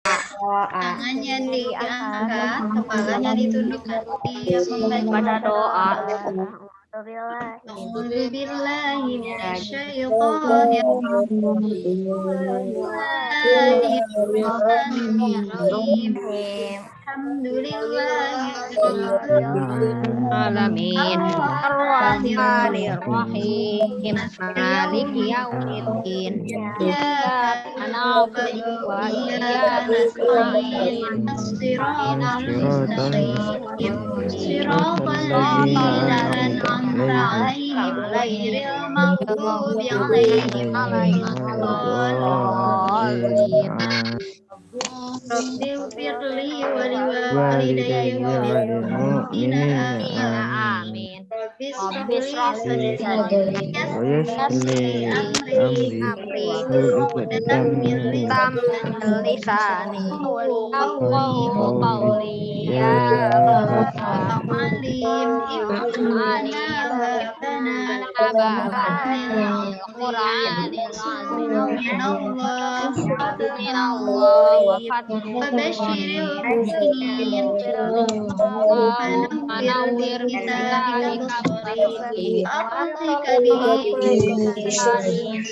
Tangannya diangkat, kepalanya ditundukkan. Dia membaca Baca doa. A'udzu billahi minasyaitonir rajim. Alamin. Ar-Rahmanir Rahim. Maliki yaumiddin. Iyyaka na'budu wa iyyaka nasta'in. Shiratal mustaqim. Shiratal Shiratal ladzina an'amta 'alaihim ghairil maghdubi 'alaihim waladdallin. Rabbil firli wa liwalidayya wa lil mu'minina amin. Rabbis rahli sadri wa yassir li amri wahlul 'uqdatam min lisani yafqahu qawli ya Allahu alim if'alna rabbana Qur'anil azim minallah wa fabashiril mu'minin manawwir kitabika bisari aqlika bi'isani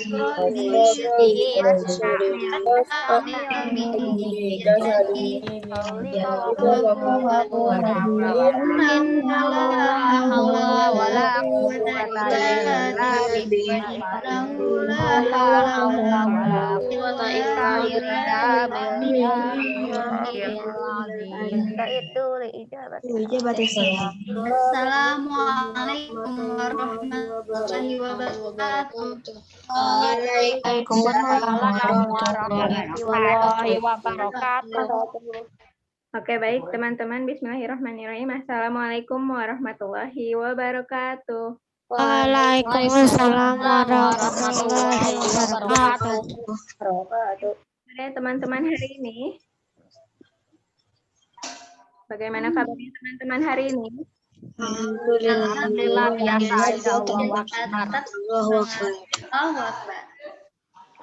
Assalamualaikum warahmatullahi wabarakatuh. Waalaikumsalam warahmatullahi wabarakatuh. Oke, baik teman-teman. Bismillahirrahmanirrahim. Assalamualaikum warahmatullahi wabarakatuh. Waalaikumsalam warahmatullahi wabarakatuh. Oke, teman-teman hari ini. Bagaimana kabarnya teman-teman hari ini? Alhamdulillah biasa aja. Allahu Akbar.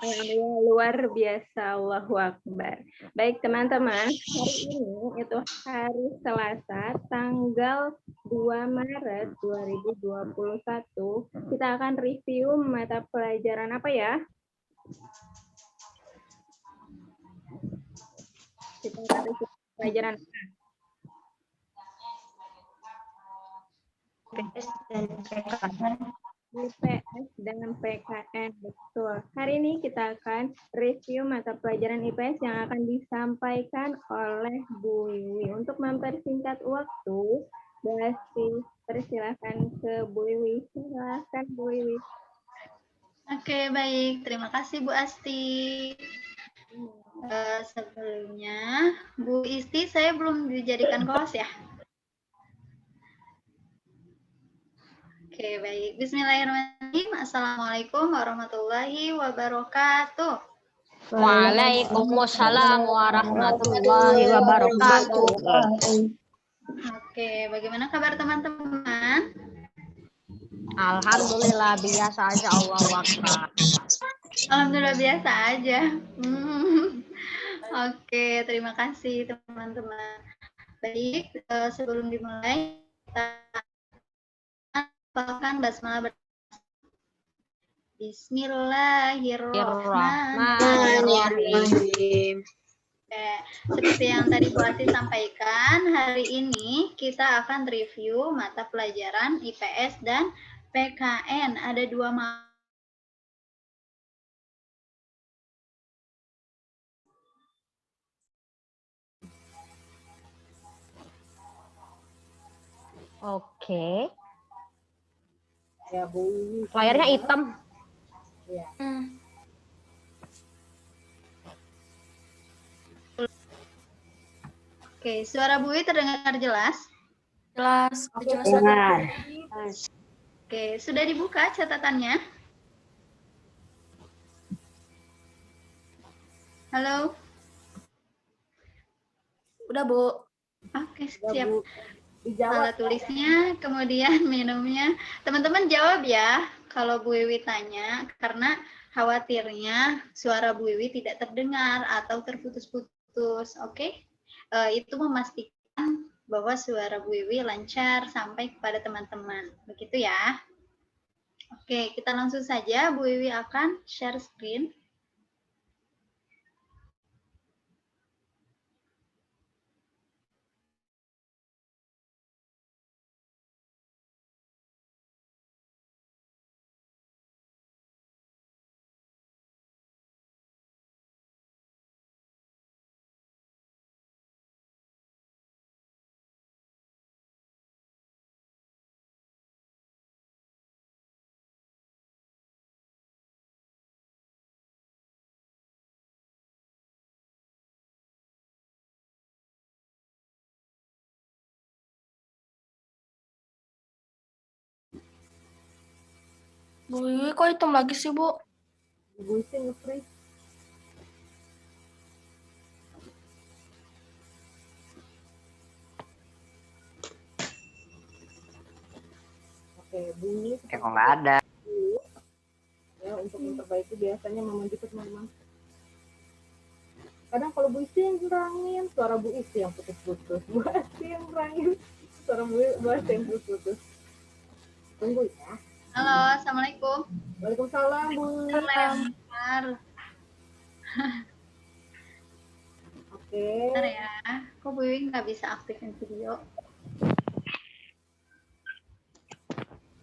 Alhamdulillah luar biasa, Allahu Akbar. Baik teman-teman, hari ini itu hari Selasa tanggal 2 Maret 2021. Kita akan review mata pelajaran apa ya? Kita akan review pelajaran apa? IPS dan PKN, betul. Hari ini kita akan review mata pelajaran IPS yang akan disampaikan oleh Bu Wiwi. Untuk mempersingkat waktu, Bu Asti, persilahkan ke Bu Wiwi. Silahkan Bu Wiwi. Oke, baik. Terima kasih Bu Asti. Sebelumnya, Bu Isti, saya belum dijadikan kelas ya? Oke, baik. Bismillahirrahmanirrahim. Assalamualaikum warahmatullahi wabarakatuh. Waalaikumsalam warahmatullahi wabarakatuh. Oke, bagaimana kabar teman-teman? Alhamdulillah biasa aja, Allahu Akbar. Alhamdulillah biasa aja. Oke, terima kasih teman-teman. Baik, sebelum dimulai, kita hafalkan basmalah. Bismillahirrahmanirrahim. Seperti yang tadi Bu Asti sampaikan, hari ini kita akan review mata pelajaran IPS dan PKN. Ada dua Oke. Layarnya hitam. Oke, suara Bu Wiwi terdengar jelas? Jelas. Dengar. Oke, sudah dibuka catatannya? Halo? Udah, Bu. Oke, siap. Alat tulisnya, kemudian minumnya. Teman-teman jawab ya kalau Bu Wiwi tanya, karena khawatirnya suara Bu Wiwi tidak terdengar atau terputus-putus. putus. Oke? Itu memastikan bahwa suara Bu Wiwi lancar sampai kepada teman-teman. Begitu ya. Oke, kita langsung saja. Bu Wiwi akan share screen. Bu Wiwi kok hitam lagi sih, Bu? Oke, bunyi kok nggak ada. ya untuk memperbaiki biasanya memanggil teman-teman. Kadang kalau Bu Isi yang kurangin, suara Bu Isi yang putus-putus. Bu Isi yang kurangin, suara Bu Isi yang putus-putus. Tunggu ya. Halo, Assalamualaikum. Waalaikumsalam, Bu. Bentar Oke. ya. Kok Bu Wiwi nggak bisa aktifin video?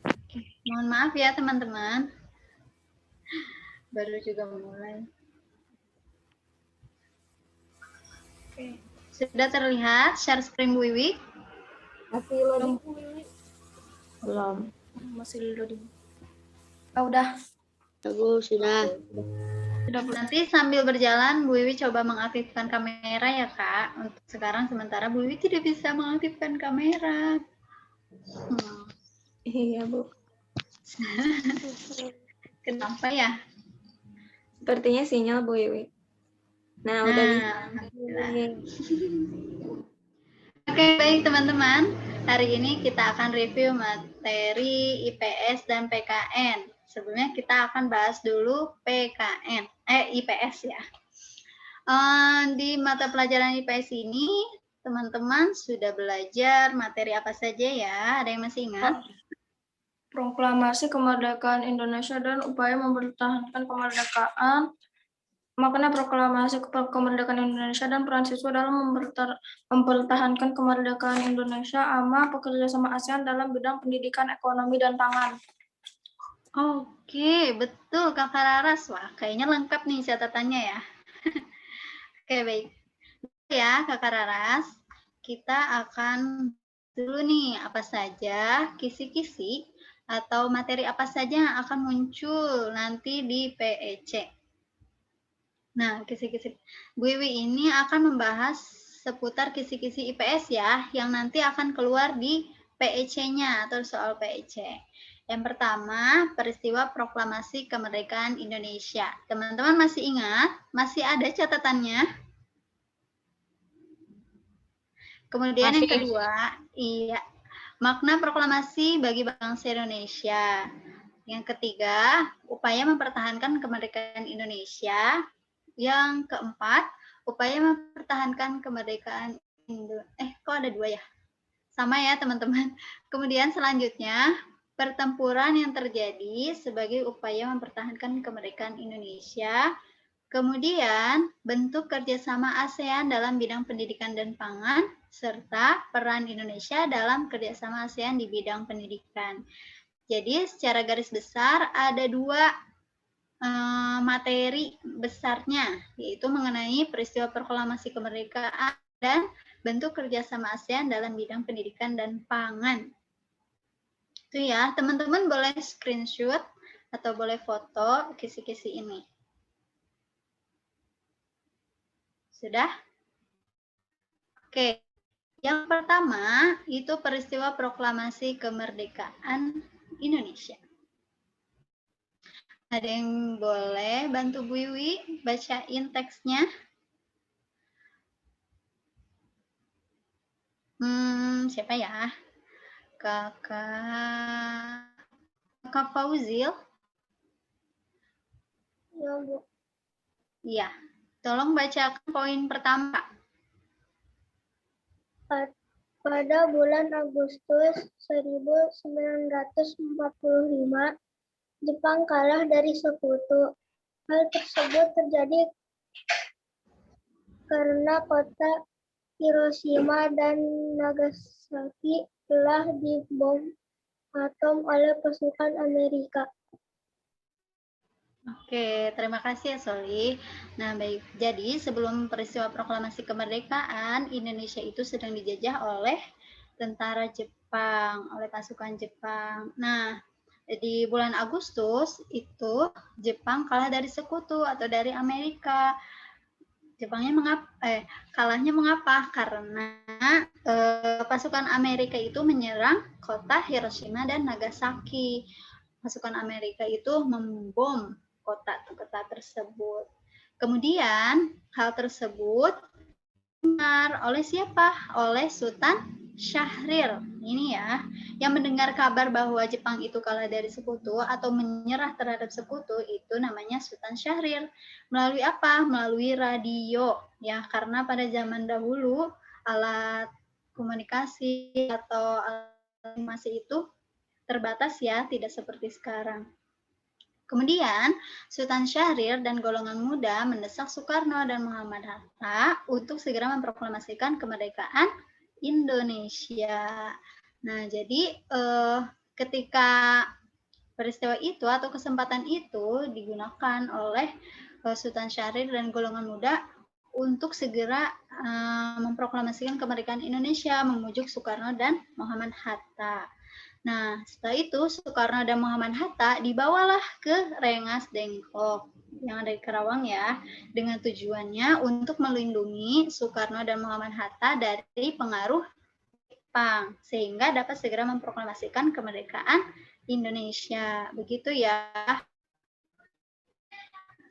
Oke, mohon maaf ya teman-teman. Baru juga mulai. Oke, sudah terlihat share screen Bu Wiwi? Masih loading, Bu Wiwi. Belum. Masih loading. Oh, udah. Sudah. Nanti sambil berjalan Bu Wiwi coba mengaktifkan kamera ya Kak. Untuk sekarang sementara Bu Wiwi tidak bisa mengaktifkan kamera. Iya, Bu. Kenapa ya? Sepertinya sinyal Bu Wiwi. Nah, udah bisa. Alhamdulillah. Oke, baik teman-teman. Hari ini kita akan review materi IPS dan PKN. Sebelumnya kita akan bahas dulu PKN, IPS ya. Di mata pelajaran IPS ini, teman-teman sudah belajar materi apa saja ya? Ada yang masih ingat? Proklamasi Kemerdekaan Indonesia dan upaya mempertahankan kemerdekaan. Makna proklamasi kemerdekaan Indonesia dan peran siswa dalam mempertahankan kemerdekaan Indonesia sama bekerja sama ASEAN dalam bidang pendidikan, ekonomi, dan pangan. Oke, betul Kakak Raras. Wah, kayaknya lengkap nih catatannya ya. Oke, baik. Ya, Kakak Raras, kita akan dulu nih apa saja kisi-kisi atau materi apa saja yang akan muncul nanti di PEC. Nah, kisi-kisi Bu Wiwi ini akan membahas seputar kisi-kisi IPS ya, yang nanti akan keluar di PEC-nya atau soal PEC. Yang pertama, peristiwa proklamasi kemerdekaan Indonesia. Teman-teman masih ingat? Masih ada catatannya? Kemudian yang kedua, iya, makna proklamasi bagi bangsa Indonesia. Yang ketiga, upaya mempertahankan kemerdekaan Indonesia. Yang keempat, upaya mempertahankan kemerdekaan kok ada dua ya? Sama ya teman-teman. Kemudian selanjutnya, pertempuran yang terjadi sebagai upaya mempertahankan kemerdekaan Indonesia. Kemudian, bentuk kerjasama ASEAN dalam bidang pendidikan dan pangan, serta peran Indonesia dalam kerjasama ASEAN di bidang pendidikan. Jadi, secara garis besar ada dua materi besarnya, yaitu mengenai peristiwa proklamasi kemerdekaan dan bentuk kerjasama ASEAN dalam bidang pendidikan dan pangan. Itu ya, teman-teman boleh screenshot atau boleh foto kisi-kisi ini. Sudah? Oke, yang pertama itu peristiwa proklamasi kemerdekaan Indonesia. Ada yang boleh bantu Bu Wiwi bacain teksnya? Siapa ya? Kakak Fauzil? Iya, Bu. Iya. Tolong bacakan poin pertama. Pada bulan Agustus 1945, Jepang kalah dari Sekutu. Hal tersebut terjadi karena kota Hiroshima dan Nagasaki telah dibom atom oleh pasukan Amerika. Oke, terima kasih ya Soli. Nah, baik. Jadi, sebelum peristiwa proklamasi kemerdekaan, Indonesia itu sedang dijajah oleh tentara Jepang, oleh pasukan Jepang. Nah, di bulan Agustus itu Jepang kalah dari Sekutu atau dari Amerika. Kalahnya mengapa? Karena pasukan Amerika itu menyerang kota Hiroshima dan Nagasaki. Pasukan Amerika itu membom kota tersebut. Kemudian hal tersebut didengar oleh siapa? Oleh Sultan Syahrir. Ini ya, yang mendengar kabar bahwa Jepang itu kalah dari Sekutu atau menyerah terhadap Sekutu itu namanya Sultan Syahrir. Melalui apa? Melalui radio. Ya, karena pada zaman dahulu alat komunikasi atau alat informasi itu terbatas ya, tidak seperti sekarang. Kemudian, Sultan Syahrir dan golongan muda mendesak Soekarno dan Muhammad Hatta untuk segera memproklamasikan kemerdekaan Indonesia. Nah, jadi ketika peristiwa itu atau kesempatan itu digunakan oleh Sultan Syahrir dan golongan muda untuk segera memproklamasikan kemerdekaan Indonesia, memujuk Soekarno dan Muhammad Hatta. Nah, setelah itu Soekarno dan Muhammad Hatta dibawalah ke Rengas Dengklok yang ada di Karawang ya, dengan tujuannya untuk melindungi Soekarno dan Muhammad Hatta dari pengaruh Jepang, sehingga dapat segera memproklamasikan kemerdekaan Indonesia. Begitu ya.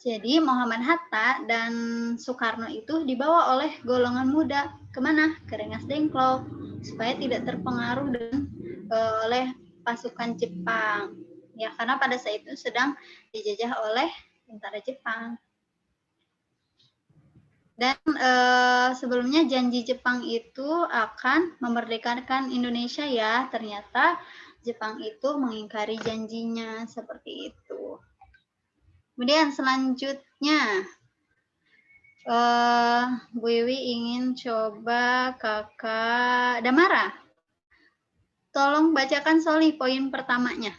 Jadi Muhammad Hatta dan Soekarno itu dibawa oleh golongan muda kemana? Ke Rengas Dengklok, supaya tidak terpengaruh oleh pasukan Jepang. Ya, karena pada saat itu sedang dijajah oleh tentara Jepang. Dan sebelumnya janji Jepang itu akan memerdekakan Indonesia ya. Ternyata Jepang itu mengingkari janjinya seperti itu. Kemudian selanjutnya, Bu Wiwi ingin coba Kakak Damara. Tolong bacakan Soli poin pertamanya.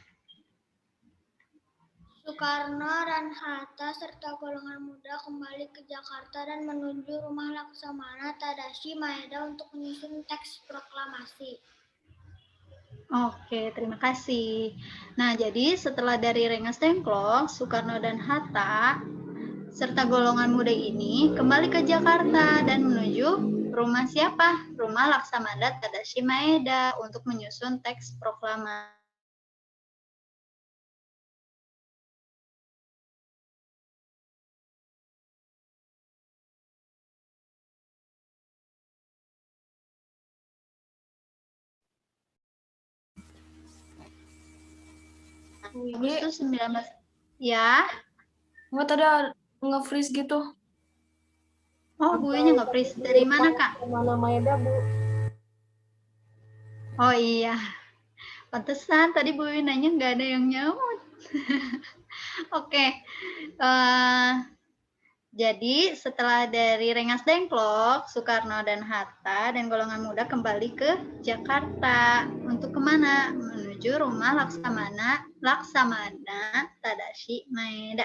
Soekarno dan Hatta serta golongan muda kembali ke Jakarta dan menuju rumah Laksamana Tadashi Maeda untuk menyusun teks proklamasi. Oke, terima kasih. Nah, jadi setelah dari Rengas Dengklok, Soekarno dan Hatta serta golongan muda ini kembali ke Jakarta dan menuju rumah siapa? Rumah Laksamana Tadashi Maeda untuk menyusun teks proklamasi. Agustus 19 ya. Nggak tadi nge-freeze gitu. Oh, bukunya nggak freeze. Dari mana, Kak? Mana Maeda, Bu? Oh iya. Pantesan tadi Bu Wiwi nanya nggak ada yang nyaut. Oke. Jadi setelah dari Rengas Dengklok, Soekarno dan Hatta dan golongan muda kembali ke Jakarta. Untuk kemana? Menuju rumah Laksamana Tadashi Maeda.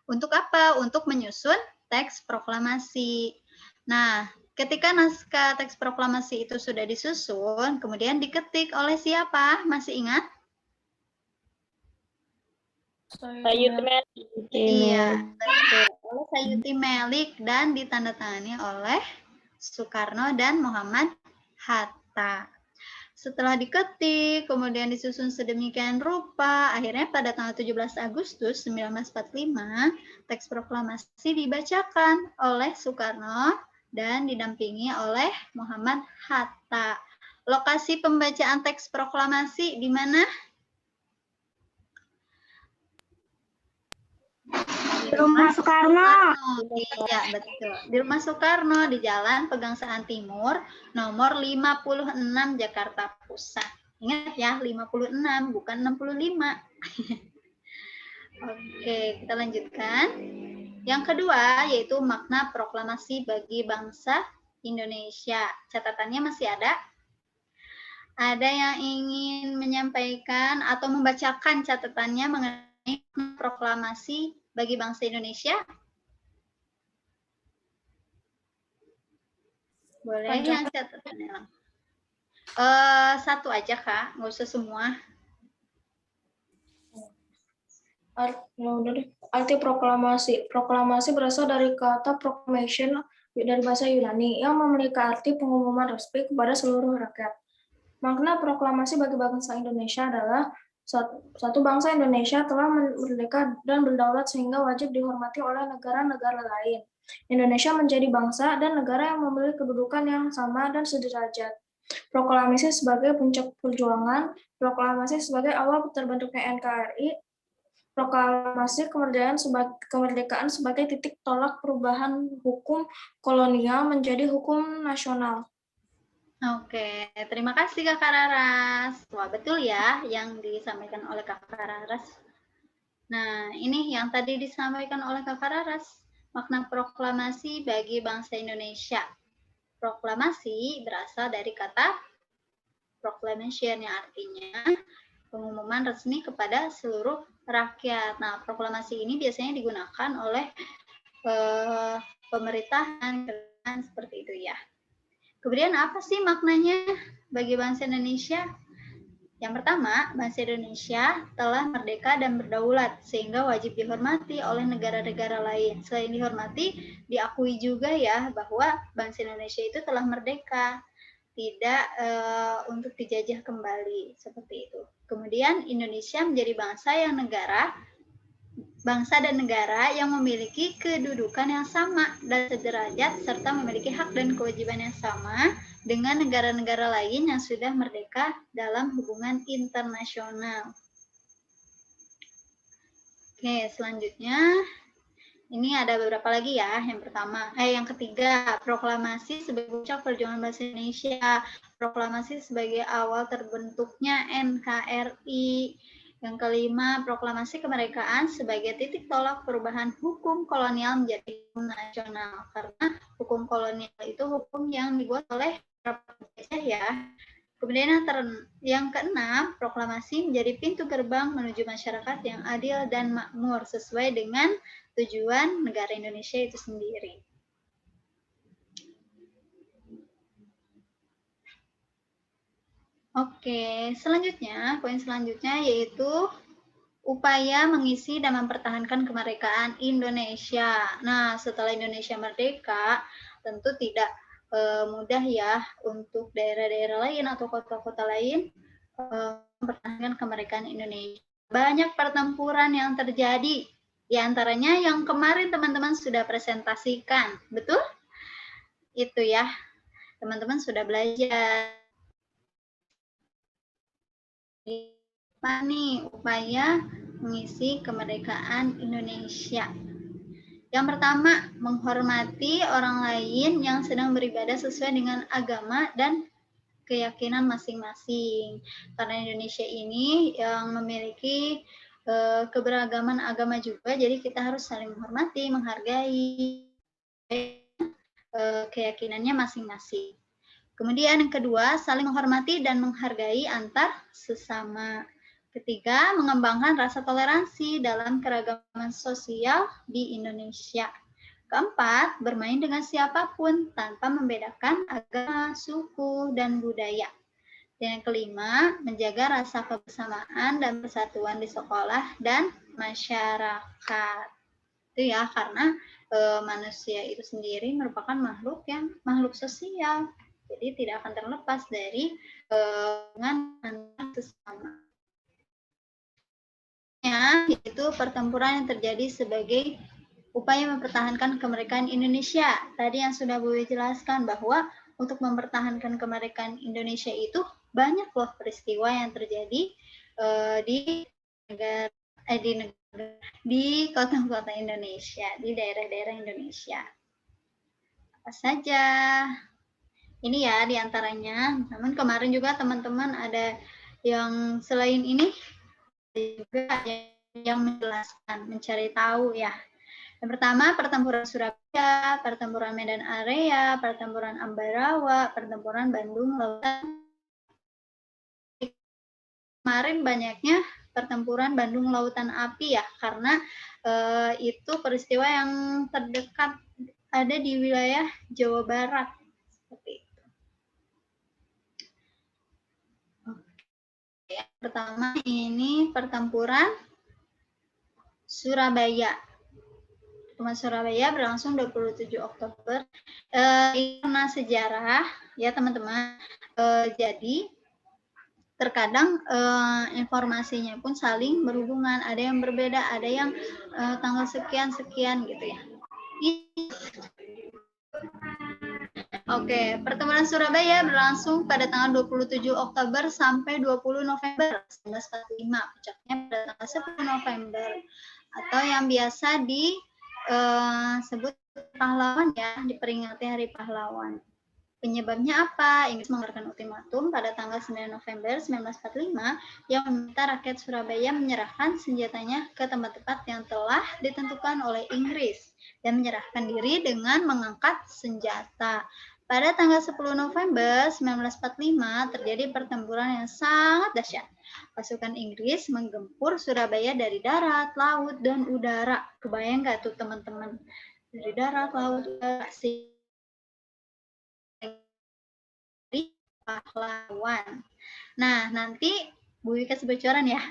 Untuk apa? Untuk menyusun teks proklamasi. Nah, ketika naskah teks proklamasi itu sudah disusun, kemudian diketik oleh siapa? Masih ingat? Sayuti Melik. Iya, betul. Oleh Sayuti Melik dan ditandatangani oleh Soekarno dan Muhammad Hatta. Setelah diketik, kemudian disusun sedemikian rupa, akhirnya pada tanggal 17 Agustus 1945, teks proklamasi dibacakan oleh Soekarno dan didampingi oleh Muhammad Hatta. Lokasi pembacaan teks proklamasi di mana? Rumah Soekarno. Iya, betul. Di Rumah Soekarno di Jalan Pegangsaan Timur, nomor 56 Jakarta Pusat. Ingat ya, 56 bukan 65. Oke, kita lanjutkan. Yang kedua yaitu makna proklamasi bagi bangsa Indonesia. Catatannya masih ada? Ada yang ingin menyampaikan atau membacakan catatannya mengenai proklamasi bagi bangsa Indonesia? Boleh yang catatannya. Satu aja, Kak. Nggak usah semua. Arti proklamasi. Proklamasi berasal dari kata proclamation dari bahasa Yunani yang memiliki arti pengumuman resmi kepada seluruh rakyat. Makna proklamasi bagi bangsa Indonesia adalah satu bangsa Indonesia telah merdeka dan berdaulat sehingga wajib dihormati oleh negara-negara lain. Indonesia menjadi bangsa dan negara yang memiliki kedudukan yang sama dan sederajat. Proklamasi sebagai puncak perjuangan, proklamasi sebagai awal terbentuknya NKRI, proklamasi kemerdekaan sebagai titik tolak perubahan hukum kolonial menjadi hukum nasional. Oke, terima kasih Kakak Raras. Wah, betul ya yang disampaikan oleh Kakak Raras. Nah, ini yang tadi disampaikan oleh Kakak Raras. Makna proklamasi bagi bangsa Indonesia. Proklamasi berasal dari kata proclamation yang artinya pengumuman resmi kepada seluruh rakyat. Nah, proklamasi ini biasanya digunakan oleh pemerintahan seperti itu ya. Kemudian apa sih maknanya bagi bangsa Indonesia? Yang pertama, bangsa Indonesia telah merdeka dan berdaulat sehingga wajib dihormati oleh negara-negara lain. Selain dihormati, diakui juga ya bahwa bangsa Indonesia itu telah merdeka, tidak untuk dijajah kembali seperti itu. Kemudian Indonesia menjadi bangsa dan negara yang memiliki kedudukan yang sama dan sederajat serta memiliki hak dan kewajiban yang sama dengan negara-negara lain yang sudah merdeka dalam hubungan internasional. Oke, selanjutnya ini ada beberapa lagi ya. Yang ketiga, proklamasi sebagai puncak perjuangan bangsa Indonesia, proklamasi sebagai awal terbentuknya NKRI. Yang kelima, proklamasi kemerdekaan sebagai titik tolak perubahan hukum kolonial menjadi hukum nasional. Karena hukum kolonial itu hukum yang dibuat oleh para penjajah ya. Kemudian yang keenam, proklamasi menjadi pintu gerbang menuju masyarakat yang adil dan makmur sesuai dengan tujuan negara Indonesia itu sendiri. Oke, poin selanjutnya yaitu upaya mengisi dan mempertahankan kemerdekaan Indonesia. Nah, setelah Indonesia merdeka, tentu tidak mudah ya untuk daerah-daerah lain atau kota-kota lain mempertahankan kemerdekaan Indonesia. Banyak pertempuran yang terjadi, di antaranya yang kemarin teman-teman sudah presentasikan, betul? Itu ya, teman-teman sudah belajar. Apa nih upaya mengisi kemerdekaan Indonesia? Yang pertama, menghormati orang lain yang sedang beribadah sesuai dengan agama dan keyakinan masing-masing. Karena Indonesia ini yang memiliki keberagaman agama juga, jadi kita harus saling menghormati, menghargai keyakinannya masing-masing. Kemudian yang kedua, saling menghormati dan menghargai antar sesama. Ketiga, mengembangkan rasa toleransi dalam keragaman sosial di Indonesia. Keempat, bermain dengan siapapun tanpa membedakan agama, suku, dan budaya. Dan yang kelima, menjaga rasa kebersamaan dan persatuan di sekolah dan masyarakat. Itu ya, karena manusia itu sendiri merupakan makhluk sosial. Jadi tidak akan terlepas dari hubungan antar sesama. Yaitu pertempuran yang terjadi sebagai upaya mempertahankan kemerdekaan Indonesia. Tadi yang sudah Bu jelaskan bahwa untuk mempertahankan kemerdekaan Indonesia itu banyak loh peristiwa yang terjadi di negara di kota-kota Indonesia, di daerah-daerah Indonesia. Apa saja? Ini ya diantaranya. Namun kemarin juga teman-teman ada yang selain ini juga yang menjelaskan, mencari tahu ya. Yang pertama, pertempuran Surabaya, pertempuran Medan Area, pertempuran Ambarawa, pertempuran Bandung Lautan. Kemarin banyaknya pertempuran Bandung Lautan Api ya, karena itu peristiwa yang terdekat ada di wilayah Jawa Barat. Seperti itu. Oke, yang pertama ini pertempuran Surabaya. Pertempuran Surabaya berlangsung 27 Oktober. Karena sejarah ya teman-teman. Jadi terkadang informasinya pun saling berhubungan, ada yang berbeda, ada yang tanggal sekian-sekian gitu ya. Oke, pertempuran Surabaya berlangsung pada tanggal 27 Oktober sampai 20 November 1945, puncaknya pada tanggal 10 November, atau yang biasa disebut pahlawan ya, diperingati Hari Pahlawan. Penyebabnya apa? Inggris mengeluarkan ultimatum pada tanggal 9 November 1945 yang meminta rakyat Surabaya menyerahkan senjatanya ke tempat-tempat yang telah ditentukan oleh Inggris dan menyerahkan diri dengan mengangkat senjata. Pada tanggal 10 November 1945 terjadi pertempuran yang sangat dahsyat. Pasukan Inggris menggempur Surabaya dari darat, laut, dan udara. Kebayang nggak tuh teman-teman? Dari darat, laut, udara, pahlawan. Nah, nanti Bu Wi kasih bocoran ya.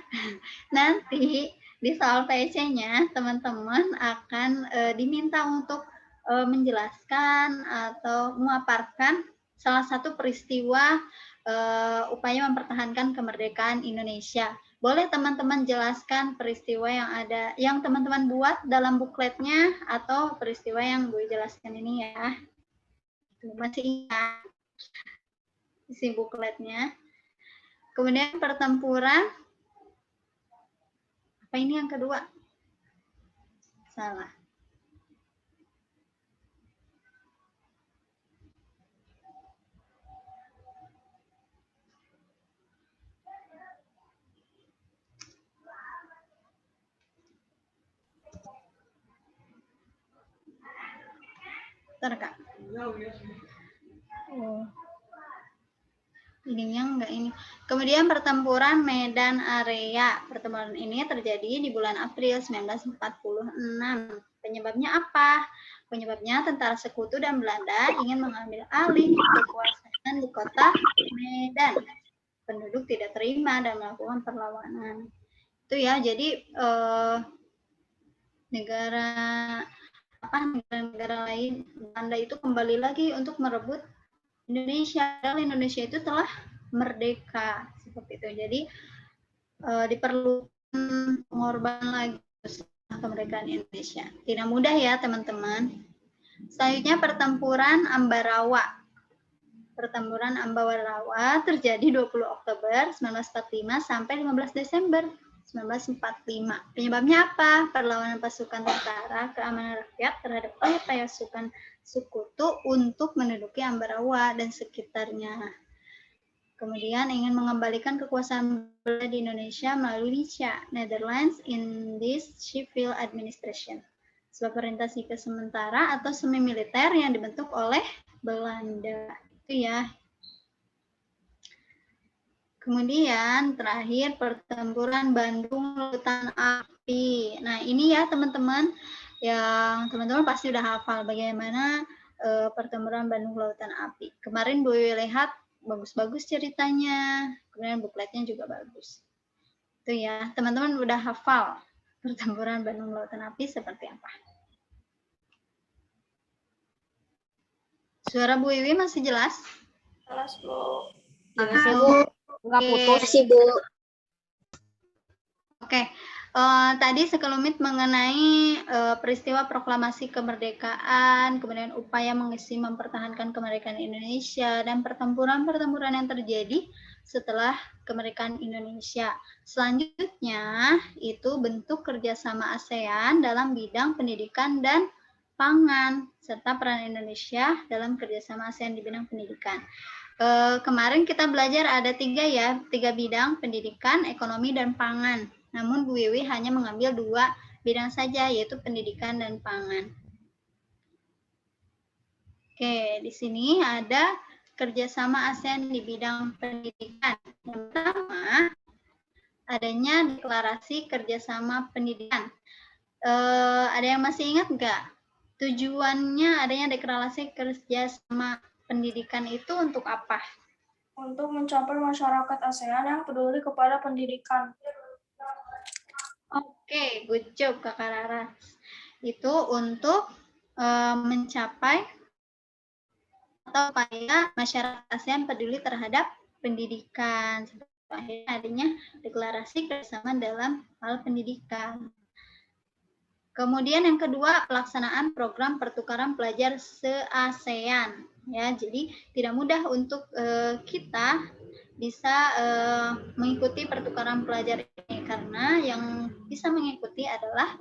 Nanti di soal PC-nya teman-teman akan diminta untuk menjelaskan atau memaparkan salah satu peristiwa upaya mempertahankan kemerdekaan Indonesia. Boleh teman-teman jelaskan peristiwa yang ada, yang teman-teman buat dalam bukletnya atau peristiwa yang Bu Wi jelaskan ini ya. Masih ingat isi bukletnya. Kemudian pertempuran, apa ini yang kedua? Salah. Bentar, Kak. Oh. Ininya enggak ini. Kemudian pertempuran Medan Area. Pertempuran ini terjadi di bulan April 1946. Penyebabnya apa? Penyebabnya tentara sekutu dan Belanda ingin mengambil alih kekuasaan di kota Medan. Penduduk tidak terima dan melakukan perlawanan. Itu ya, jadi negara lain Belanda itu kembali lagi untuk merebut Indonesia. Padahal Indonesia itu telah merdeka seperti itu. Jadi diperlukan pengorbanan lagi setelah kemerdekaan Indonesia. Tidak mudah ya teman-teman. Selanjutnya pertempuran Ambarawa. Pertempuran Ambarawa terjadi 20 Oktober 1945 sampai 15 Desember 1945. Penyebabnya apa? Perlawanan pasukan tentara keamanan rakyat terhadap pasukan sekutu untuk menduduki Ambarawa dan sekitarnya. Kemudian ingin mengembalikan kekuasaan Belanda di Indonesia melalui NICA, Netherlands Indies Civil Administration, sebuah perintah sipil sementara atau semi militer yang dibentuk oleh Belanda. Itu ya. Kemudian terakhir pertempuran Bandung Lautan Api. Nah ini ya teman-teman, yang teman-teman pasti udah hafal bagaimana pertempuran Bandung Lautan Api. Kemarin Bu Wi lihat bagus-bagus ceritanya, kemudian bukletnya juga bagus. Itu ya, teman-teman udah hafal pertempuran Bandung Lautan Api seperti apa. Suara Bu Wiwi masih jelas? Jelas, Bu. Jelas ya, Bu. Enggak putus. Oke. Oke, Tadi sekelumit mengenai peristiwa proklamasi kemerdekaan, kemudian upaya mengisi mempertahankan kemerdekaan Indonesia, dan pertempuran-pertempuran yang terjadi setelah kemerdekaan Indonesia. Selanjutnya, itu bentuk kerjasama ASEAN dalam bidang pendidikan dan pangan, serta peran Indonesia dalam kerjasama ASEAN di bidang pendidikan. Kemarin kita belajar ada tiga bidang, pendidikan, ekonomi, dan pangan. Namun Bu Wiwi hanya mengambil 2 bidang saja, yaitu pendidikan dan pangan. Oke, di sini ada kerjasama ASEAN di bidang pendidikan. Yang pertama, adanya deklarasi kerjasama pendidikan. Ada yang masih ingat nggak? Tujuannya adanya deklarasi kerjasama pendidikan itu untuk apa? Untuk mencapai masyarakat ASEAN yang peduli kepada pendidikan. Oke, good job Kakak Laras. Itu untuk mencapai atau supaya masyarakat ASEAN peduli terhadap pendidikan. Akhirnya adanya deklarasi kerjasama dalam hal pendidikan. Kemudian yang kedua, pelaksanaan program pertukaran pelajar se-ASEAN. Ya, jadi tidak mudah untuk kita bisa mengikuti pertukaran pelajar ini karena yang bisa mengikuti adalah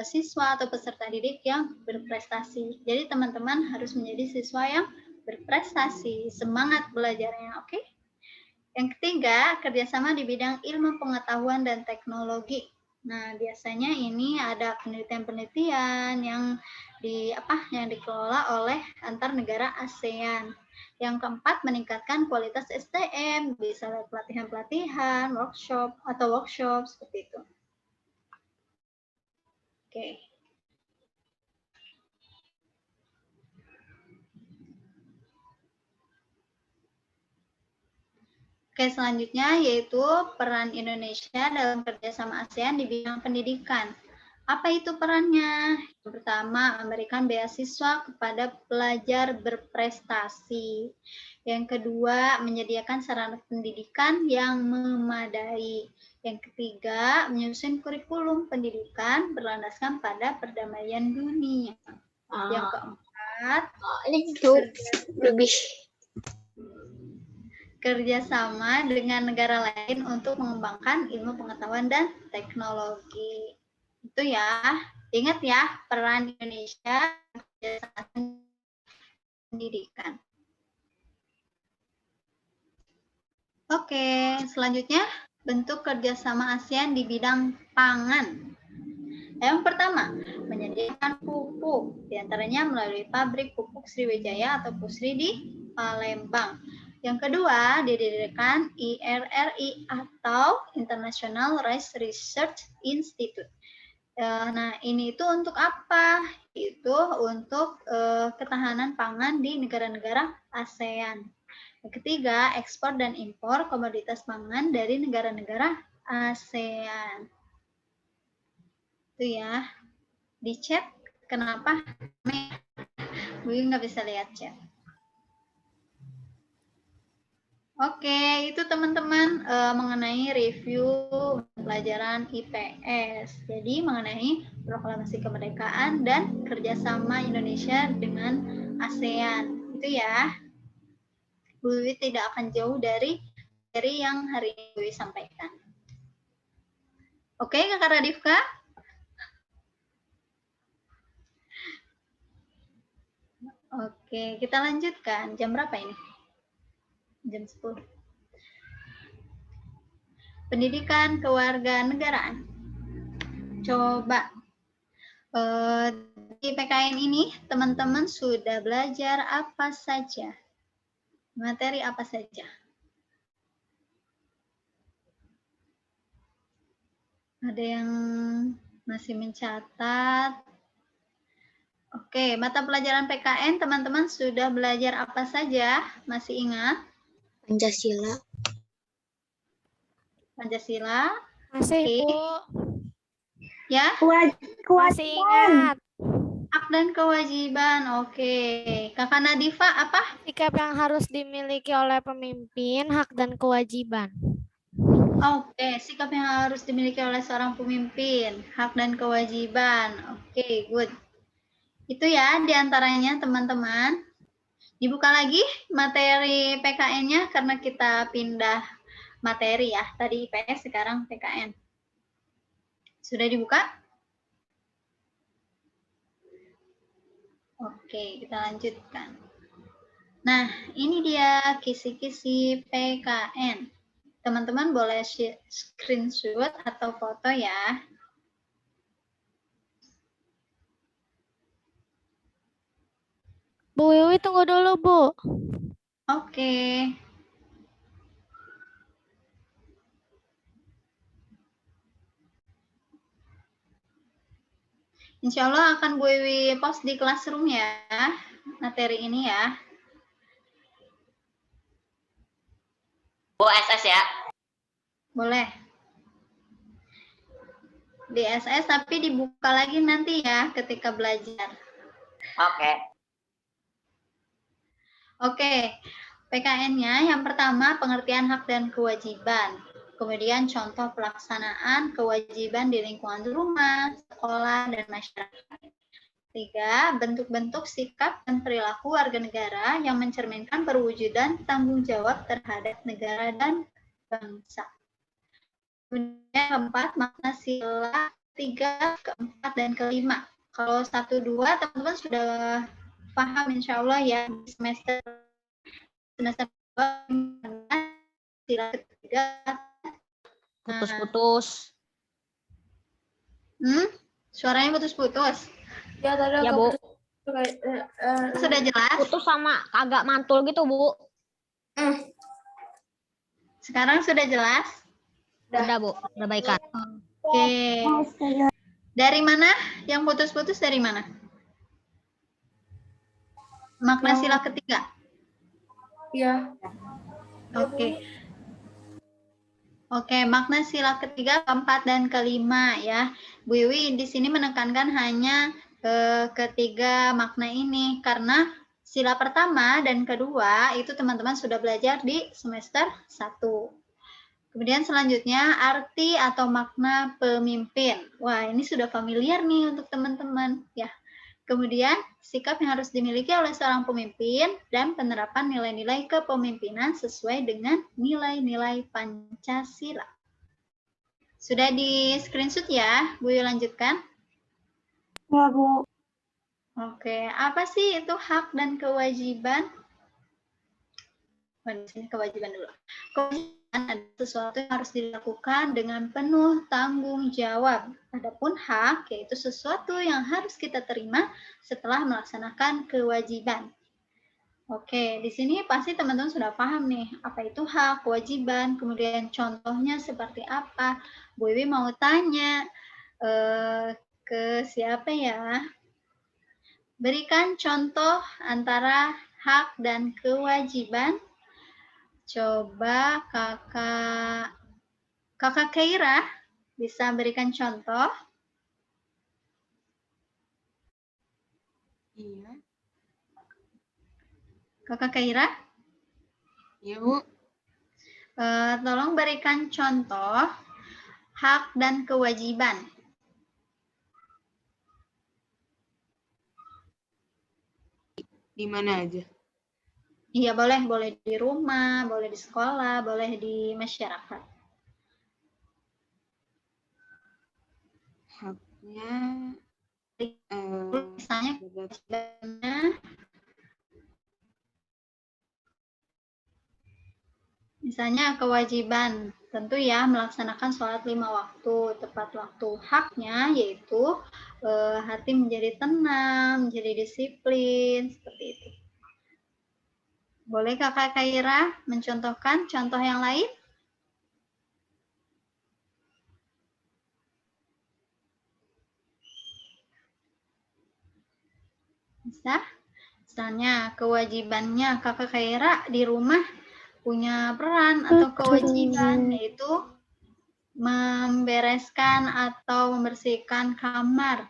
siswa atau peserta didik yang berprestasi. Jadi teman-teman harus menjadi siswa yang berprestasi, semangat belajarnya, oke? Yang ketiga, kerjasama di bidang ilmu pengetahuan dan teknologi. Nah, biasanya ini ada penelitian-penelitian yang dikelola oleh antar negara ASEAN. Yang keempat, meningkatkan kualitas SDM, bisa lewat pelatihan-pelatihan, workshop seperti itu. Oke. Oke, selanjutnya yaitu peran Indonesia dalam kerjasama ASEAN di bidang pendidikan. Apa itu perannya? Yang pertama, memberikan beasiswa kepada pelajar berprestasi. Yang kedua, menyediakan sarana pendidikan yang memadai. Yang ketiga, menyusun kurikulum pendidikan berlandaskan pada perdamaian dunia. Yang keempat, kerjasama dengan negara lain untuk mengembangkan ilmu pengetahuan dan teknologi. Itu ya, ingat ya, peran Indonesia dalam pendidikan. Oke, selanjutnya bentuk kerjasama ASEAN di bidang pangan. Yang pertama, menyediakan pupuk, diantaranya melalui pabrik pupuk Sriwijaya atau Pusri di Palembang. Yang kedua, didirikan IRRI atau International Rice Research Institute. Nah, ini itu untuk apa? Itu untuk ketahanan pangan di negara-negara ASEAN. Yang ketiga, ekspor dan impor komoditas pangan dari negara-negara ASEAN. Itu ya. Di chat, kenapa? Bu nggak bisa lihat chat. Oke, itu teman-teman mengenai review pelajaran IPS. Jadi mengenai proklamasi kemerdekaan dan kerjasama Indonesia dengan ASEAN. Itu ya. Bu Wiwi tidak akan jauh dari yang hari ini Bu Wiwi sampaikan. Oke, Kakak Radifka? Oke, kita lanjutkan. Jam berapa ini? Jam 10. Pendidikan kewarganegaraan. Coba di PKN ini teman-teman sudah belajar apa saja? Materi apa saja? Ada yang masih mencatat? Oke, mata pelajaran PKN teman-teman sudah belajar apa saja? Masih ingat? Pancasila. Pancasila. Masih, Bu. Ya? Masih ingat. Hak dan kewajiban. Oke. Kakak Nadifa apa? Sikap yang harus dimiliki oleh pemimpin, hak dan kewajiban. Oke, sikap yang harus dimiliki oleh seorang pemimpin, hak dan kewajiban. Oke, good. Itu ya diantaranya teman-teman. Dibuka lagi materi PKN-nya karena kita pindah materi ya. Tadi IPS, sekarang PKN. Sudah dibuka? Oke, kita lanjutkan. Nah, ini dia kisi-kisi PKN. Teman-teman boleh screenshot atau foto ya. Bu Wiwi tunggu dulu, Bu. Oke. Insya Allah akan Bu Wiwi post di classroom ya, materi ini ya. Bu SS ya? Boleh. Di SS tapi dibuka lagi nanti ya ketika belajar. Oke. Oke, PKN-nya yang pertama pengertian hak dan kewajiban. Kemudian contoh pelaksanaan kewajiban di lingkungan rumah, sekolah, dan masyarakat. 3. Bentuk-bentuk sikap dan perilaku warga negara yang mencerminkan perwujudan tanggung jawab terhadap negara dan bangsa. Kemudian 4. Makna sila 3, keempat, dan kelima. Kalau 1, 2 teman-teman sudah paham insya Allah ya di semester 2 sila ketiga. Putus-putus. Suaranya putus-putus. Ya, tadi Ya, agak Bu. putus. Sudah jelas? Putus sama agak mantul gitu, Bu. Sekarang sudah jelas? Udah, Bu. Udah baikan. Oke. Dari mana? Yang putus-putus dari mana? Makna sila ketiga. Ya. Oke. Oke, makna sila ketiga, keempat, dan kelima ya. Bu Wiwi di sini menekankan hanya ketiga makna ini karena sila pertama dan kedua itu teman-teman sudah belajar di semester 1. Kemudian selanjutnya arti atau makna pemimpin. Wah, ini sudah familiar nih untuk teman-teman ya. Kemudian sikap yang harus dimiliki oleh seorang pemimpin dan penerapan nilai-nilai kepemimpinan sesuai dengan nilai-nilai Pancasila. Sudah di screenshot ya, Bu Yu lanjutkan. Ya, Bu. Oke, apa sih itu hak dan kewajiban? Di sini kewajiban dulu. Kewajiban adalah sesuatu yang harus dilakukan dengan penuh tanggung jawab. Adapun hak yaitu sesuatu yang harus kita terima setelah melaksanakan kewajiban. Oke, di sini pasti teman-teman sudah paham nih, apa itu hak, kewajiban, kemudian contohnya seperti apa. Bu Wiwi mau tanya ke siapa ya? Berikan contoh antara hak dan kewajiban. Coba kakak Keira bisa berikan contoh. Iya. Kakak Keira? Iya, Bu. Tolong berikan contoh hak dan kewajiban. Di mana aja? Iya, boleh di rumah, boleh di sekolah, boleh di masyarakat. Haknya Misalnya kewajibannya kewajiban tentu ya melaksanakan sholat 5 waktu tepat waktu. Haknya yaitu hati menjadi tenang, menjadi disiplin, seperti itu. Boleh Kakak Kaira mencontohkan contoh yang lain? Bisa? Misalnya kewajibannya Kakak Kaira di rumah punya peran atau kewajiban yaitu membereskan atau membersihkan kamar.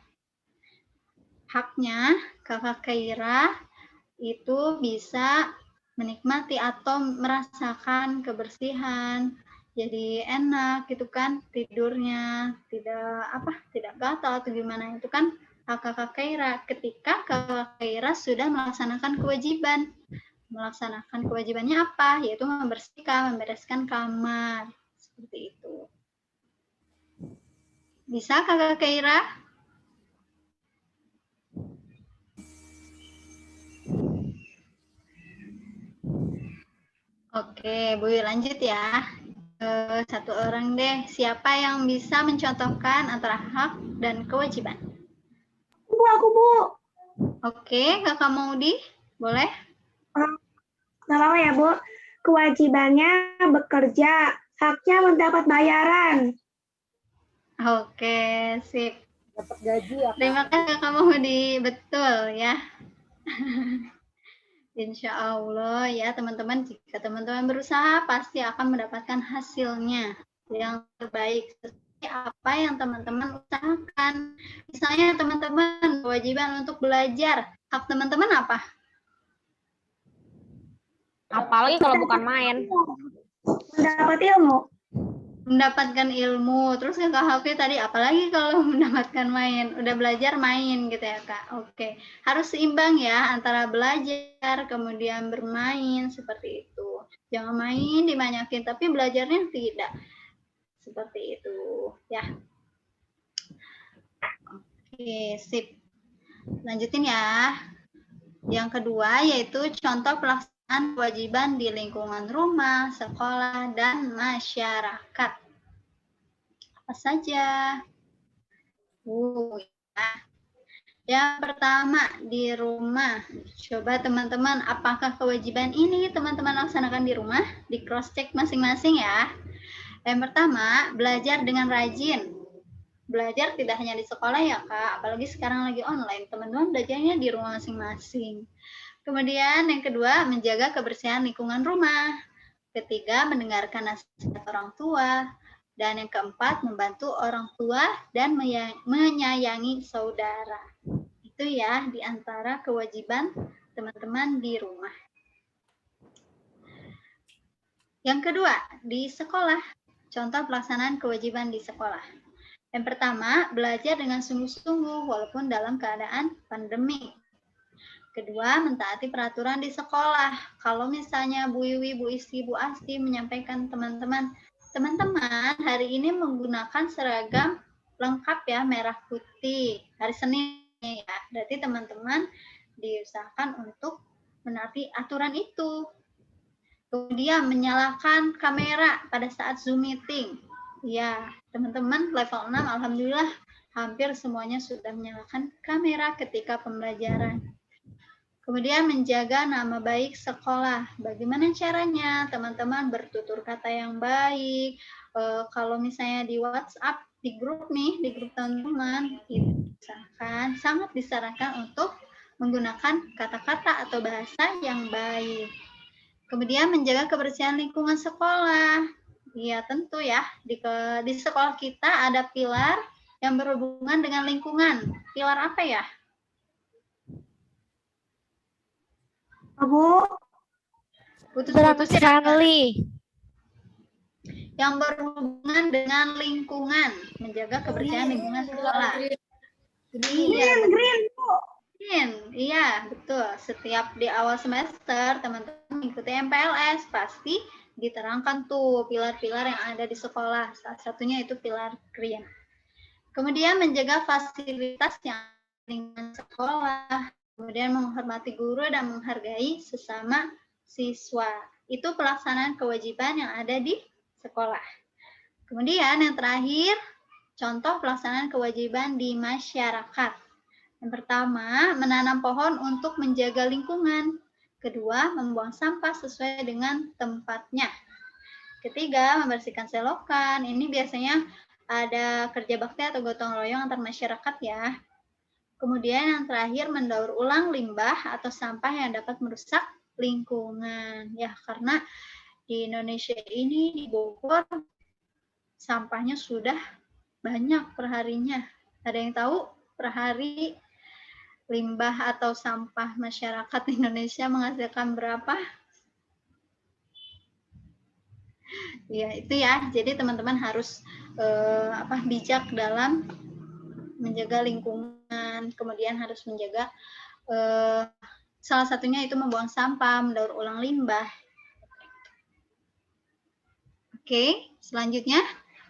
Haknya Kakak Kaira itu bisa menikmati atau merasakan kebersihan jadi enak gitu kan tidurnya, tidak gatal atau gimana. Itu kan Kakak Kaira ketika Kakak Kaira sudah melaksanakan kewajiban. Melaksanakan kewajibannya apa? Yaitu membersihkan, membereskan kamar. Seperti itu. Bisa Kakak Kaira? Oke, Bu, lanjut ya. Satu orang deh, siapa yang bisa mencontohkan antara hak dan kewajiban? Aku, Bu. Oke, Kakak Maudi, boleh? Nggak apa-apa ya, Bu. Kewajibannya bekerja, haknya mendapat bayaran. Oke, sip. Dapat gaji ya, Kak? Terima kasih Kakak Maudi, betul ya. Insya Allah ya teman-teman, jika teman-teman berusaha pasti akan mendapatkan hasilnya yang terbaik sesuai apa yang teman-teman usahakan. Misalnya teman-teman kewajiban untuk belajar, hak teman-teman apa? Apalagi kalau bukan main. Mendapat ilmu. Mendapatkan ilmu. Terus Kak Hafi tadi apalagi kalau mendapatkan main, udah belajar main gitu ya Kak. Oke, harus seimbang ya antara belajar kemudian bermain seperti itu. Jangan main dibanyakin tapi belajarnya tidak. Seperti itu ya. Oke, sip. Lanjutin ya. Yang kedua yaitu contoh pelaksanaan kewajiban di lingkungan rumah, sekolah, dan masyarakat. Apa saja? Ya. Yang pertama di rumah. Coba teman-teman, apakah kewajiban ini teman-teman laksanakan di rumah? Di cross check masing-masing ya. Yang pertama, belajar dengan rajin. Belajar tidak hanya di sekolah ya Kak, apalagi sekarang lagi online. Teman-teman belajarnya di rumah masing-masing. Kemudian yang kedua, menjaga kebersihan lingkungan rumah. Ketiga, mendengarkan nasihat orang tua. Dan yang keempat, membantu orang tua dan menyayangi saudara. Itu ya di antara kewajiban teman-teman di rumah. Yang kedua, di sekolah. Contoh pelaksanaan kewajiban di sekolah. Yang pertama, belajar dengan sungguh-sungguh walaupun dalam keadaan pandemi. Kedua, mentaati peraturan di sekolah. Kalau misalnya Bu Iwi, Bu Isti, Bu Asti menyampaikan teman-teman hari ini menggunakan seragam lengkap ya, merah putih. Hari Senin ya, berarti teman-teman diusahakan untuk menaati aturan itu. Kemudian menyalakan kamera pada saat Zoom meeting. Ya, teman-teman level 6 alhamdulillah hampir semuanya sudah menyalakan kamera ketika pembelajaran. Kemudian menjaga nama baik sekolah. Bagaimana caranya? Teman-teman bertutur kata yang baik. Kalau misalnya di WhatsApp, di grup nih, di grup teman-teman, sangat disarankan untuk menggunakan kata-kata atau bahasa yang baik. Kemudian menjaga kebersihan lingkungan sekolah. Ya tentu ya, di sekolah kita ada pilar yang berhubungan dengan lingkungan. Pilar apa ya? Bu. Putus-putus ya. Friendly. Yang berhubungan dengan lingkungan, menjaga kebersihan lingkungan sekolah. Green, Bu. Green, iya betul. Setiap di awal semester teman-teman mengikuti MPLS pasti diterangkan tuh pilar-pilar yang ada di sekolah. Salah satunya itu pilar green. Kemudian menjaga fasilitas yang lingkungan sekolah. Kemudian menghormati guru dan menghargai sesama siswa. Itu pelaksanaan kewajiban yang ada di sekolah. Kemudian yang terakhir, contoh pelaksanaan kewajiban di masyarakat. Yang pertama, menanam pohon untuk menjaga lingkungan. Kedua, membuang sampah sesuai dengan tempatnya. Ketiga, membersihkan selokan. Ini biasanya ada kerja bakti atau gotong royong antar masyarakat ya. Kemudian yang terakhir, mendaur ulang limbah atau sampah yang dapat merusak lingkungan. Ya, karena di Indonesia ini, di Bogor, sampahnya sudah banyak perharinya. Ada yang tahu per hari limbah atau sampah masyarakat Indonesia menghasilkan berapa? Ya, itu ya. Jadi teman-teman harus bijak dalam menjaga lingkungan, kemudian harus menjaga salah satunya itu membuang sampah, mendaur ulang limbah. Oke, selanjutnya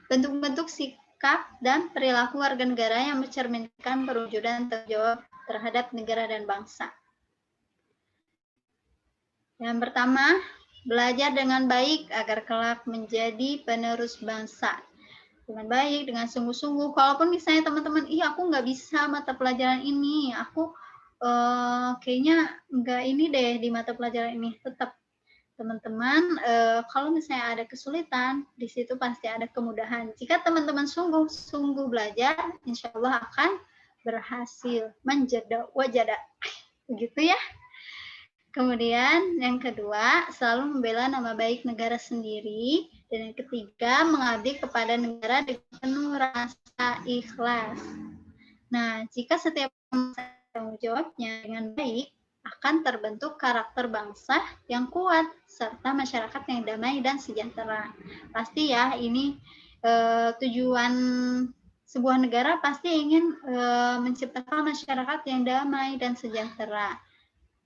bentuk-bentuk sikap dan perilaku warga negara yang mencerminkan perwujudan tanggung jawab terhadap negara dan bangsa. Yang pertama, belajar dengan baik agar kelak menjadi penerus bangsa. Dengan baik, dengan sungguh-sungguh. Walaupun misalnya teman-teman, aku nggak bisa mata pelajaran ini, aku kayaknya nggak ini deh di mata pelajaran ini. Tetap teman-teman, kalau misalnya ada kesulitan, di situ pasti ada kemudahan. Jika teman-teman sungguh-sungguh belajar, insya Allah akan berhasil. Manjada wajada. Begitu ya. Kemudian yang kedua, selalu membela nama baik negara sendiri. Dan yang ketiga, mengabdi kepada negara dengan penuh rasa ikhlas. Nah, jika setiap tanggung jawabnya dengan baik, akan terbentuk karakter bangsa yang kuat, serta masyarakat yang damai dan sejahtera. Pasti ya, ini tujuan sebuah negara pasti ingin menciptakan masyarakat yang damai dan sejahtera.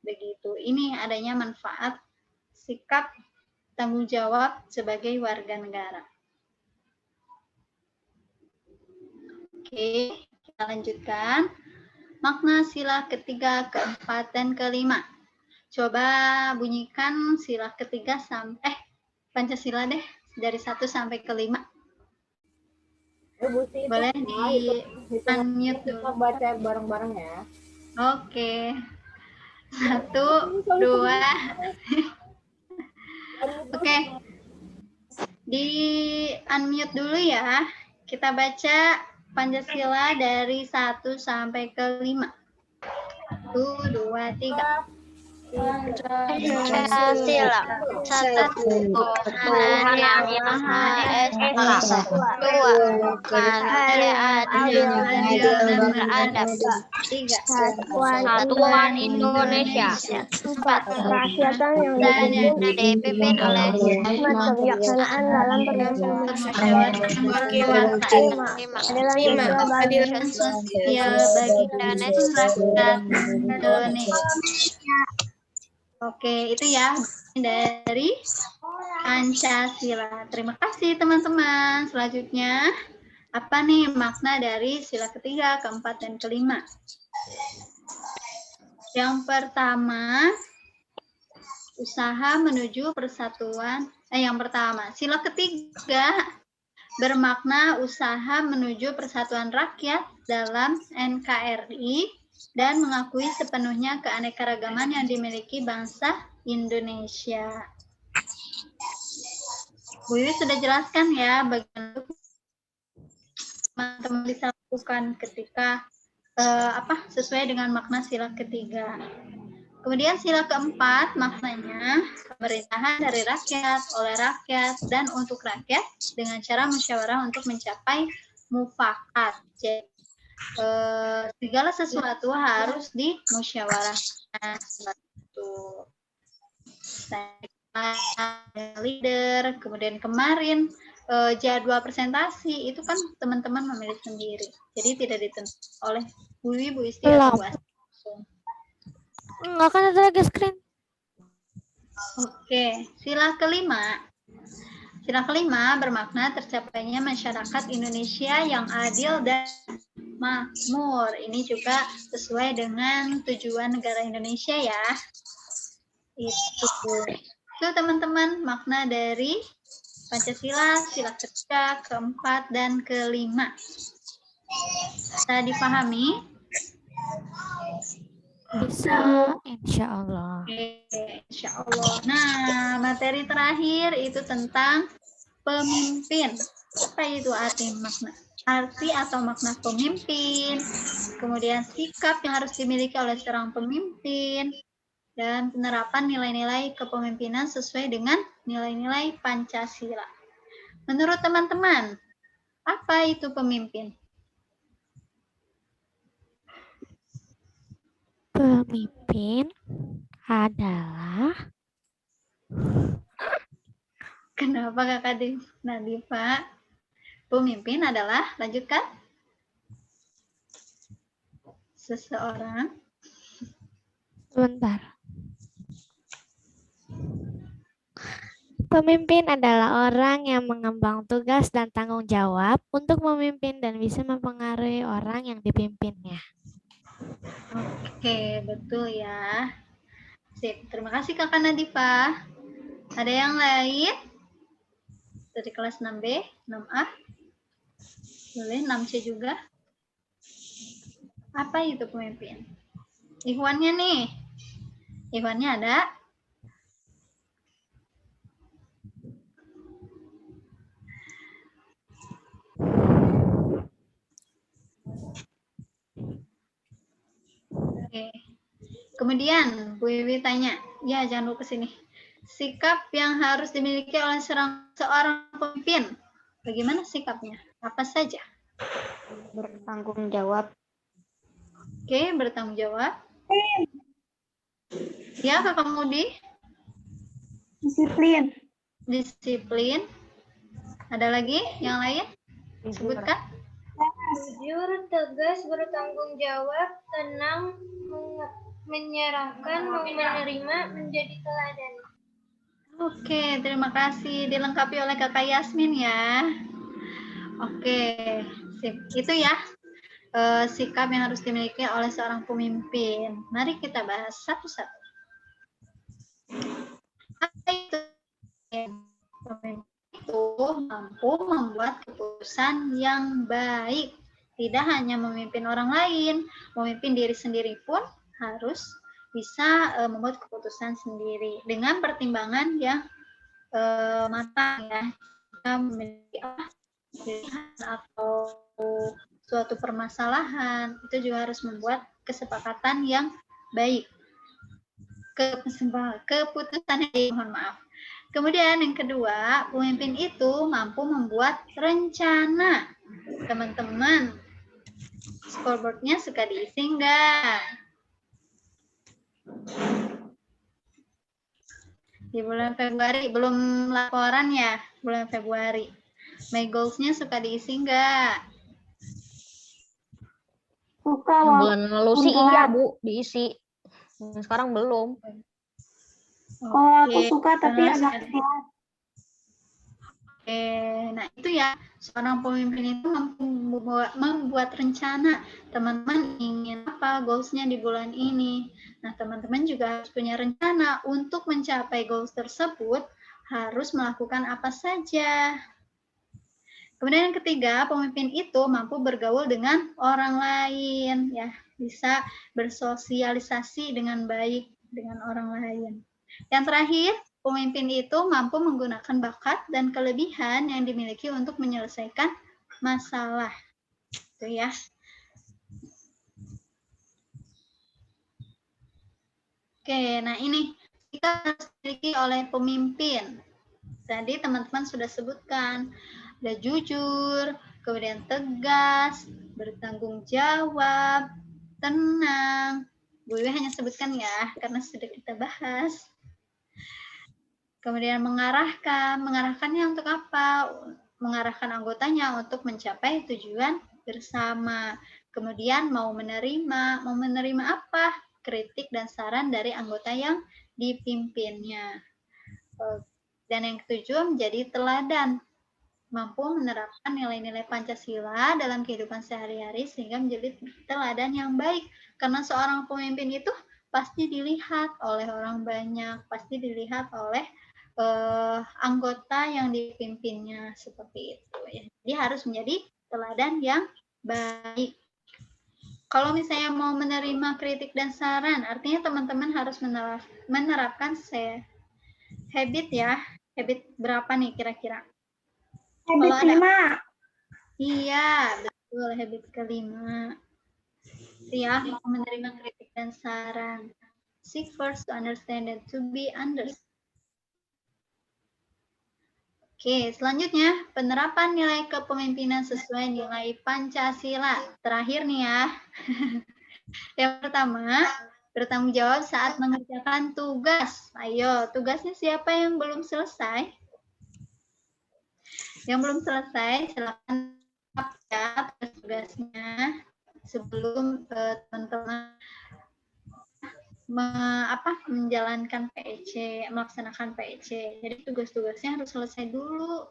Begitu. Ini adanya manfaat sikap tanggung jawab sebagai warga negara. Oke, kita lanjutkan. Makna sila ketiga, keempat, dan kelima. Coba bunyikan sila ketiga sampai Pancasila deh dari 1 sampai ke 5. Boleh di unmute dulu. Kita baca bareng-bareng ya. Oke. 1, 2. Oke. Di unmute dulu ya. Kita baca Pancasila dari 1 sampai ke 5. 1, 2, 3. Pancasila, satu Tuhan yang Maha Esa, dua Bukan adil dan beradab, tiga Satuan Indonesia. empat Kerakyatan yang dipimpin oleh hikmat kebijaksanaan dalam lima adil sosial bagi rakyat Indonesia. Oke, itu ya dari Pancasila. Terima kasih teman-teman. Selanjutnya, apa nih makna dari sila ketiga, keempat, dan kelima? Yang pertama, usaha menuju persatuan. Yang pertama, sila ketiga bermakna usaha menuju persatuan rakyat dalam NKRI dan mengakui sepenuhnya keanekaragaman yang dimiliki bangsa Indonesia. Bu Wiwi sudah jelaskan ya bagaimana teman-teman bisa lakukan ketika sesuai dengan makna sila ketiga. Kemudian sila keempat maknanya pemerintahan dari rakyat, oleh rakyat, dan untuk rakyat dengan cara musyawarah untuk mencapai mufakat. Jadi, segala sesuatu harus dimusyawarahkan. Leader, kemudian kemarin jadwal presentasi itu kan teman-teman memilih sendiri, jadi tidak ditentukan oleh Bu Wiwi, Bu Isti atau Bu Asti. Enggak kan ada lagi screen. Oke, sila kelima. Sila kelima bermakna tercapainya masyarakat Indonesia yang adil dan makmur. Ini juga sesuai dengan tujuan negara Indonesia ya. Itu teman-teman makna dari Pancasila, sila ketiga, keempat, dan kelima. Bisa dipahami? Bisa, insya Allah. Oke, insya Allah. Nah, materi terakhir itu tentang pemimpin. Apa itu arti atau makna pemimpin, kemudian sikap yang harus dimiliki oleh seorang pemimpin, dan penerapan nilai-nilai kepemimpinan sesuai dengan nilai-nilai Pancasila. Menurut teman-teman, apa itu pemimpin? Pemimpin adalah Kenapa Kakak Nadifa? Pemimpin adalah, lanjutkan. Seseorang. Sebentar. Pemimpin adalah orang yang mengemban tugas dan tanggung jawab untuk memimpin dan bisa mempengaruhi orang yang dipimpinnya. Oke, betul ya. Sip, terima kasih Kakak Nadifa. Ada yang lain? Dari kelas 6B, 6A? Boleh, 6C juga. Apa itu pemimpin? Ikhwannya nih. Ikhwannya ada? Oke. Kemudian Bu Wiwi tanya, ya jangan lupa kesini. Sikap yang harus dimiliki oleh seorang pemimpin. Bagaimana sikapnya? Apa saja? Bertanggung jawab. Oke, bertanggung jawab. Ya, Kakak Mudi? Disiplin. Disiplin. Ada lagi yang lain? Sebutkan. Jujur, tegas, bertanggung jawab, tenang, menyerahkan, menerima, menjadi teladan. Oke, terima kasih. Dilengkapi oleh Kakak Yasmin ya. Oke, sip. Itu ya sikap yang harus dimiliki oleh seorang pemimpin. Mari kita bahas satu-satu. Apa itu? Pemimpin itu mampu membuat keputusan yang baik. Tidak hanya memimpin orang lain, memimpin diri sendiri pun harus bisa membuat keputusan sendiri dengan pertimbangan yang matang ya. Jika memiliki pilihan atau suatu permasalahan, itu juga harus membuat kesepakatan yang baik. Keputusan yang baik, mohon maaf. Kemudian yang kedua, pemimpin itu mampu membuat rencana. Teman-teman, scoreboardnya suka diisi enggak? Di bulan Februari, belum laporan ya, bulan Februari. My goals-nya suka diisi enggak? Suka. Bulan lalu sih iya Bu, diisi. Sekarang belum. Kalau aku suka tapi agak telat. Oke, nah itu ya, seorang pemimpin itu mampu membuat rencana. Teman-teman ingin apa goals-nya di bulan ini. Nah, teman-teman juga harus punya rencana untuk mencapai goals tersebut, harus melakukan apa saja. Kemudian yang ketiga, pemimpin itu mampu bergaul dengan orang lain, ya, bisa bersosialisasi dengan baik dengan orang lain. Yang terakhir, pemimpin itu mampu menggunakan bakat dan kelebihan yang dimiliki untuk menyelesaikan masalah. Itu ya. Oke, nah ini kita harus dimiliki oleh pemimpin. Tadi teman-teman sudah sebutkan, ada jujur, kemudian tegas, bertanggung jawab, tenang. Bu Iwi hanya sebutkan ya, karena sudah kita bahas. Kemudian mengarahkannya untuk apa? Mengarahkan anggotanya untuk mencapai tujuan bersama. Kemudian mau menerima apa? Kritik dan saran dari anggota yang dipimpinnya. Dan yang ketujuh, menjadi teladan. Mampu menerapkan nilai-nilai Pancasila dalam kehidupan sehari-hari sehingga menjadi teladan yang baik. Karena seorang pemimpin itu pasti dilihat oleh orang banyak, pasti dilihat oleh anggota yang dipimpinnya seperti itu. Ya. Jadi harus menjadi teladan yang baik. Kalau misalnya mau menerima kritik dan saran, artinya teman-teman harus menerapkan habit ya. Habit berapa nih kira-kira? Habit 5. Iya, betul. Habit kelima. Ya, menerima kritik dan saran. Seek first to understand and to be understood. Oke, selanjutnya penerapan nilai kepemimpinan sesuai nilai Pancasila. Terakhir nih ya. Yang pertama, bertanggung jawab saat mengerjakan tugas. Ayo, tugasnya siapa yang belum selesai? Yang belum selesai, silakan ya tugas-tugasnya sebelum teman-teman menjalankan PEC, melaksanakan PEC. Jadi tugas-tugasnya harus selesai dulu.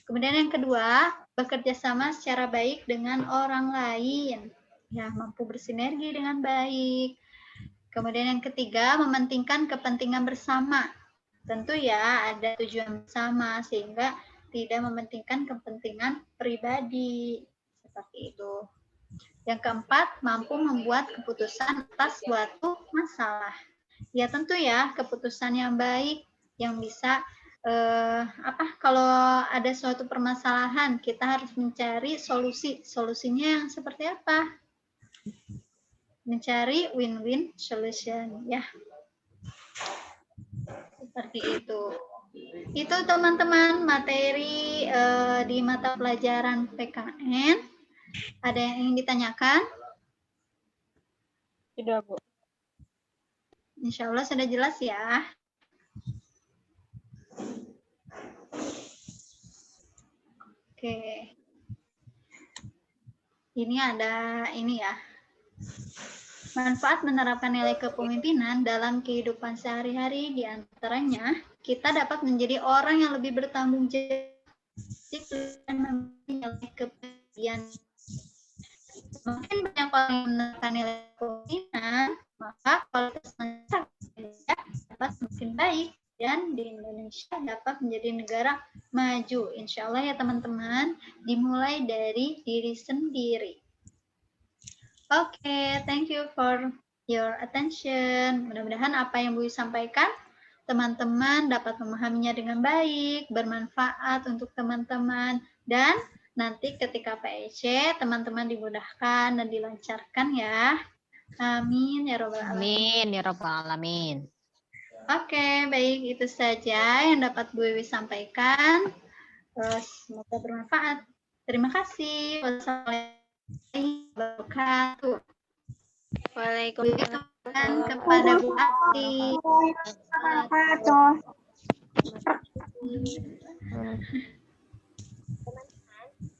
Kemudian yang kedua, bekerja sama secara baik dengan orang lain. Ya, mampu bersinergi dengan baik. Kemudian yang ketiga, mementingkan kepentingan bersama. Tentu ya, ada tujuan bersama sehingga tidak mementingkan kepentingan pribadi. Seperti itu. Yang keempat, mampu membuat keputusan atas suatu masalah. Ya tentu ya, keputusan yang baik yang bisa kalau ada suatu permasalahan kita harus mencari solusinya yang seperti apa, mencari win-win solution ya, seperti itu teman-teman materi di mata pelajaran PKN. Ada yang ingin ditanyakan? Tidak, Bu. Insya Allah sudah jelas ya. Oke. Ini ada ini ya. Manfaat menerapkan nilai kepemimpinan dalam kehidupan sehari-hari, di antaranya kita dapat menjadi orang yang lebih bertanggung jawab dan memiliki nilai kepemimpinan. Mungkin banyak orang yang menerapkan nilai kepemimpinan, maka kualitas masyarakat dapat semakin baik dan di Indonesia dapat menjadi negara maju. Insya Allah ya teman-teman, dimulai dari diri sendiri. Oke, thank you for your attention. Mudah-mudahan apa yang Bu sampaikan, teman-teman dapat memahaminya dengan baik, bermanfaat untuk teman-teman, dan nanti ketika PEC, teman-teman dimudahkan dan dilancarkan ya. Amin ya robbal alamin. Amin ya rabbal alamin. Oke, baik itu saja yang dapat Bu Wiwi sampaikan. Semoga bermanfaat. Terima kasih. Wassalamualaikum warahmatullahi wabarakatuh. Waalaikumsalam kepada Bu Ati.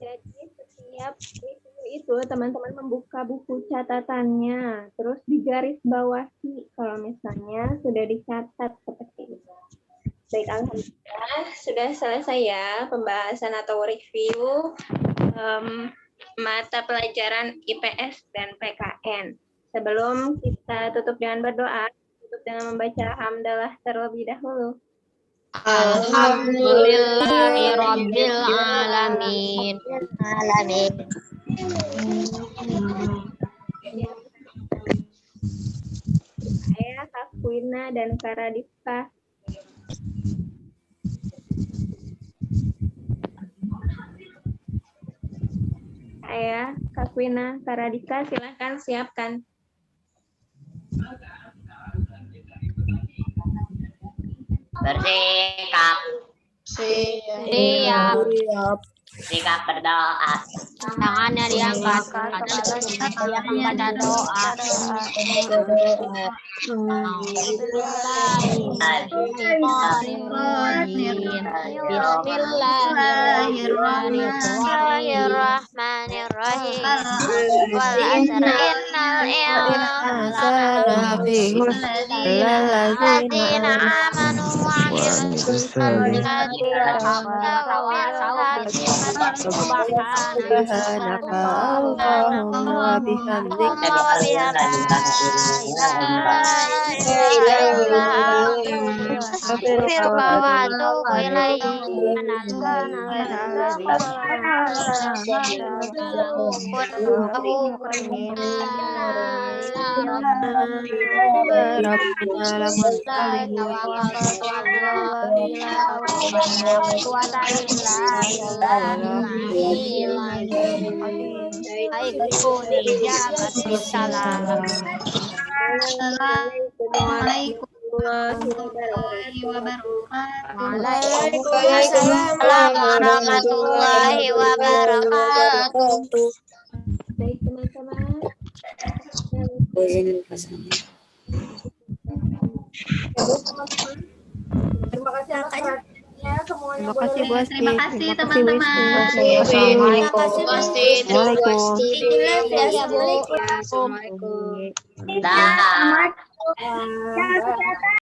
Jadi setiap review itu teman-teman membuka buku catatannya, terus digaris bawahi kalau misalnya sudah dicatat seperti itu. Baik, alhamdulillah sudah selesai ya pembahasan atau review mata pelajaran IPS dan PKN. Sebelum kita tutup dengan berdoa, tutup dengan membaca hamdalah terlebih dahulu. Alhamdulillahirabbil alamin. Saya Kakwina dan Karadipka. Saya Kakwina, Karadipka, silahkan siapkan. Bersikap. Siap. Sikap berdoa. Tangannya diangkat pada doa. Bismillahirrahmanirrahim. Wal asr innal insana ladzina amanu wa amilus solihati subhanaka Allahumma bihamdika Assalamualaikum warahmatullahi wabarakatuh. Waalaikumsalam warahmatullahi wabarakatuh. Baik teman-teman. Terima kasih atas Ya, semuanya Terima kasih Bu Asti. Terima kasih Bu teman-teman. Isti. Assalamualaikum. Assalamualaikum. Assalamualaikum. Assalamualaikum. Dah. Ya,